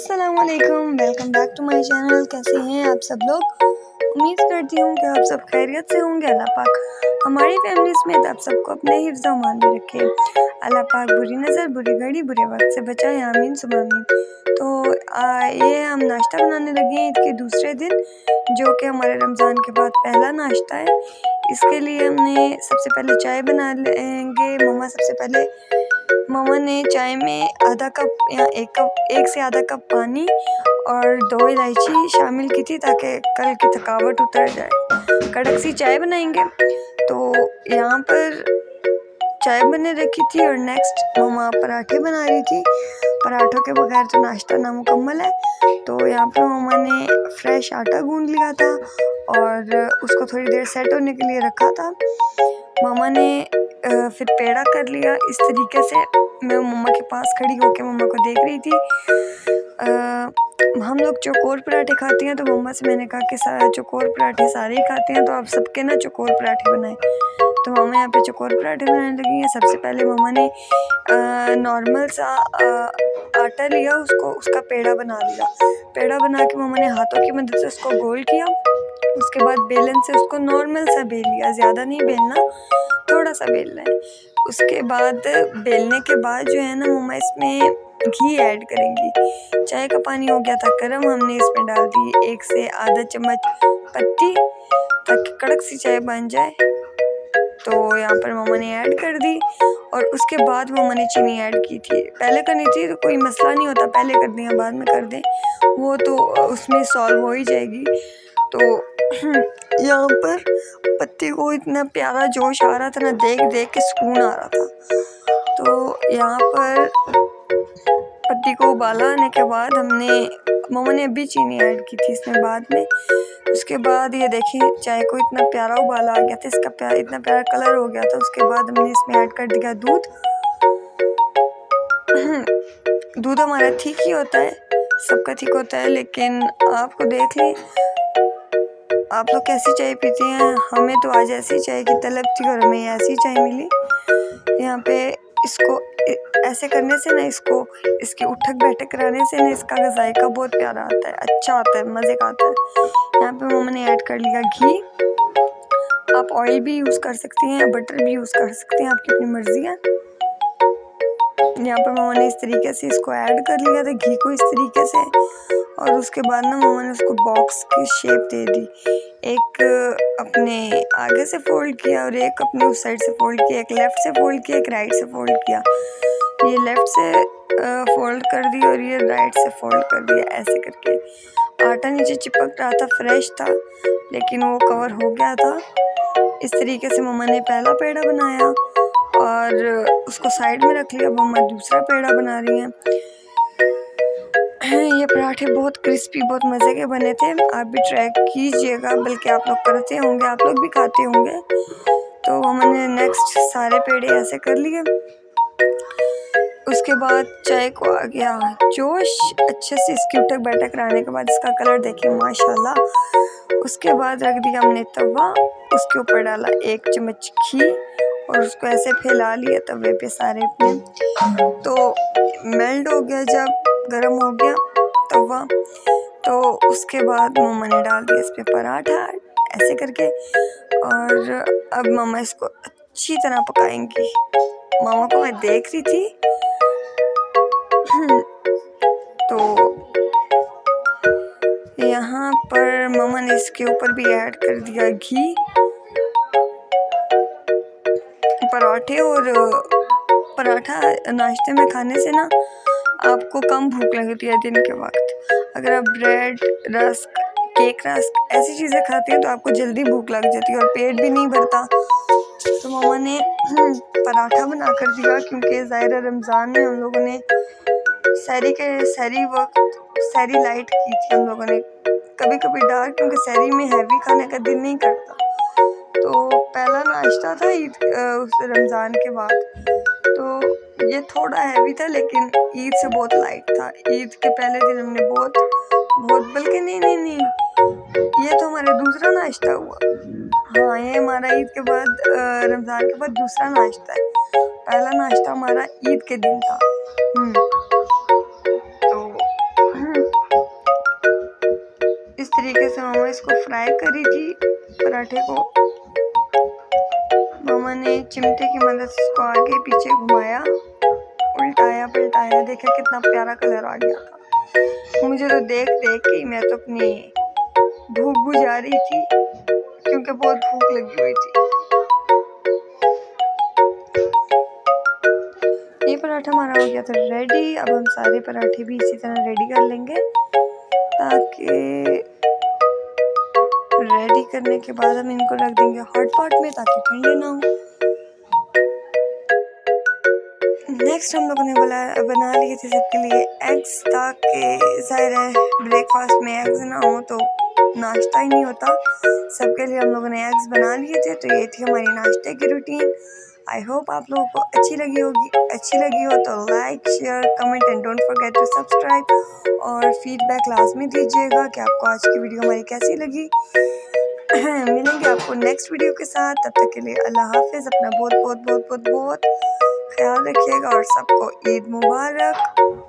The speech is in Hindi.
अस्सलाम वालेकुम, welcome back to my channel. कैसे हैं आप सब लोग? उम्मीद करती हूँ कि आप सब खैरियत से होंगे। अल्लाह पाक हमारी फैमिली समेत आप सबको अपने हिफ्ज़ व अमान में रखे। अल्लाह पाक बुरी नज़र, बुरी घड़ी, बुरे वक्त से बचाए, आमीन सुबह आमीन। तो ये हम नाश्ता बनाने लगे हैं ईद के दूसरे दिन, जो कि हमारे रमज़ान के बाद पहला नाश्ता है। इसके लिए हमने सबसे पहले चाय बना लेंगे। मम्मा ने चाय में आधा कप या एक से आधा कप पानी और 2 इलायची शामिल की थी ताकि कल की थकावट उतर जाए। कड़क सी चाय बनाएंगे। तो यहाँ पर चाय बने रखी थी और नेक्स्ट मम्मा पराठे बना रही थी। पराठों के बगैर तो नाश्ता नामुकम्मल है। तो यहाँ पर मम्मा ने फ्रेश आटा गूंद लिया था और उसको थोड़ी देर सेट होने के लिए रखा था। मम्मा ने फिर पेड़ा कर लिया इस तरीके से। मैं मम्मा के पास खड़ी होकर मम्मा को देख रही थी। हम लोग चौकोर पराठे खाते हैं, तो मम्मा से मैंने कहा कि चौकोर पराठे सारे ही खाते हैं, तो आप सबके ना चौकोर पराठे बनाएं। तो मम्मा यहाँ पे चौकोर पराठे बनाने लगी हैं। सबसे पहले मम्मा ने नॉर्मल सा आटा लिया, उसका पेड़ा बना लिया। पेड़ा बना के मम्मा ने हाथों की मदद से उसको गोल किया। उसके बाद बेलन से उसको नॉर्मल सा बेल लिया, ज़्यादा नहीं बेलना, थोड़ा सा बेलना है। उसके बाद बेलने के बाद जो है ना मम्मा इसमें घी ऐड करेंगी। चाय का पानी हो गया था गर्म, हमने इसमें डाल दी 1 से आधा चम्मच पत्ती ताकि कड़क सी चाय बन जाए। तो यहाँ पर मम्मा ने ऐड कर दी और उसके बाद मम्मा ने चीनी ऐड की थी। पहले करनी थी तो कोई मसला नहीं होता, पहले कर दें या बाद में कर दें, वो तो उसमें सॉल्व हो ही जाएगी। तो यहाँ पर पत्ती को इतना प्यारा जोश आ रहा था ना, देख देख के सुकून आ रहा था। तो यहाँ पर पत्ती को उबाला आने के बाद मम्मा ने अभी चीनी ऐड की थी इसमें बाद में। उसके बाद ये देखिए चाय को इतना प्यारा उबाला आ गया था, इसका इतना प्यारा कलर हो गया था। उसके बाद हमने इसमें ऐड कर दिया दूध। दूध हमारा ठीक ही होता है, सबका ठीक होता है, लेकिन आपको देख लें आप लोग कैसी चाय पीते हैं। हमें तो आज ऐसी चाय की तलब थी और हमें ऐसी चाय मिली। यहाँ पे इसको ऐसे करने से ना, इसकी उठक बैठक कराने से ना इसका जायका बहुत प्यारा आता है, अच्छा आता है, मज़े का आता है। यहाँ पे मम्मा ने ऐड कर लिया घी। आप ऑयल भी यूज़ कर सकती हैं या बटर भी यूज़ कर सकते हैं, आपकी अपनी मर्ज़ी है। यहाँ पर मम्मा ने इस तरीके से इसको ऐड कर लिया था, घी को इस तरीके से। और उसके बाद ना मम्मा ने उसको बॉक्स की शेप दे दी। एक अपने आगे से फोल्ड किया और एक अपने उस साइड से फोल्ड किया, एक लेफ़्ट से फोल्ड किया, एक राइट से फोल्ड किया। ये लेफ़्ट से फोल्ड कर दी और ये राइट से फोल्ड कर दिया। ऐसे करके आटा नीचे चिपक रहा था, फ्रेश था, लेकिन वो कवर हो गया था। इस तरीके से मम्मा ने पहला पेड़ा बनाया और उसको साइड में रख लिया। मम्मा दूसरा पेड़ा बना रही हैं। ये पराठे बहुत क्रिस्पी, बहुत मज़े के बने थे। आप भी ट्राई कीजिएगा, बल्कि आप लोग करते होंगे, आप लोग भी खाते होंगे। तो मम्मा ने नेक्स्ट सारे पेड़े ऐसे कर लिए। उसके बाद चाय को आ गया जोश, अच्छे से इसकी उठक बैठक कराने के बाद इसका कलर देखिए माशाल्लाह। उसके बाद रख दिया हमने तवा, उसके ऊपर डाला 1 चम्मच घी और उसको ऐसे फैला लिया तवे पे सारे पे। तो मेल्ट हो गया, जब गरम हो गया तवा, तो उसके बाद मम्मा ने डाल दिया इस पे पराठा ऐसे करके। और अब मम्मा इसको अच्छी तरह पकाएंगी। मामा को मैं देख रही थी। तो यहाँ पर मम्मा ने इसके ऊपर भी ऐड कर दिया घी। पराठा नाश्ते में खाने से ना आपको कम भूख लगती है दिन के वक्त। अगर आप ब्रेड, रस्क, केक रस्क ऐसी चीज़ें खाते हैं तो आपको जल्दी भूख लग जाती है और पेट भी नहीं भरता। तो मम्मा ने पराठा बना कर दिया, क्योंकि ज़ाहिर रमज़ान में हम लोगों ने सहरी लाइट की थी हम लोगों ने, कभी कभी डार्क, क्योंकि सहरी में हैवी खाने का दिल नहीं करता। तो पहला नाश्ता था ईद उस रमज़ान के बाद, तो ये थोड़ा हैवी था, लेकिन ईद से बहुत लाइट था। ईद के पहले दिन हमने बहुत बल्कि नहीं, ये तो हमारा दूसरा नाश्ता हुआ। हाँ, ये हमारा ईद के बाद रमज़ान के बाद दूसरा नाश्ता है। पहला नाश्ता हमारा ईद के दिन था। तो तरीके से मामा इसको फ्राई करी थी पराठे को। मामा ने चिमटे की मदद से इसको आगे पीछे घुमाया, उल्टाया पलटाया, देखा कितना प्यारा कलर आ गया था। मुझे तो देख देख के मैं तो अपनी भूख बुझा रही थी, क्योंकि बहुत भूख लगी हुई थी। ये पराठा हमारा हो गया था रेडी। अब हम सारे पराठे भी इसी तरह रेडी कर लेंगे, ताकि रेडी करने के बाद हम इनको रख देंगे हॉट पॉट में ताकि ठंडे ना हो। नेक्स्ट हम लोगों ने बना लिए थे सबके लिए एग्स, ताकि ज़ाहिर है ब्रेकफास्ट में एग्स ना हो तो नाश्ता ही नहीं होता। सबके लिए हम लोगों ने एग्स बना लिए थे। तो ये थी हमारी नाश्ते की रूटीन। आई होप आप लोगों को अच्छी लगी हो तो like share comment and don't forget to subscribe, और फीडबैक लाजमी दीजिएगा कि आपको आज की वीडियो हमारी कैसी लगी। मिलेंगे आपको नेक्स्ट वीडियो के साथ, तब तक के लिए अल्लाह हाफिज़। अपना बहुत बहुत बहुत बहुत बहुत ख्याल रखिएगा और सबको ईद मुबारक।